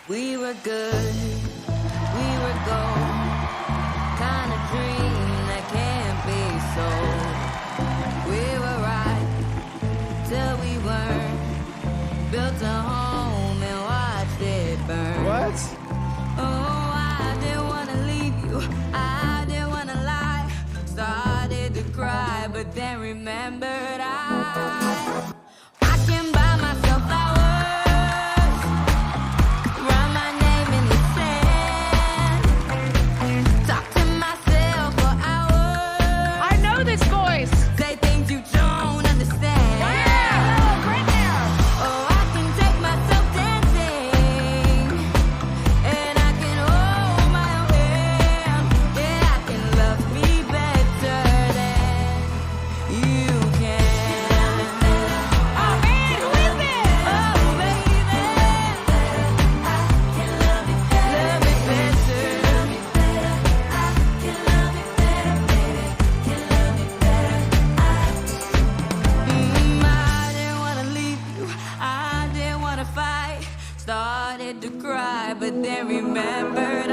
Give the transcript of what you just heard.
We were good, we were gold, kind of dream that can't be sold. We were right till we weren't, built a home and watched it burn. What? Oh, I didn't want to leave you, I didn't want to lie. Started to cry, but then remembered I can buy myself flowers. Started to cry, but then remembered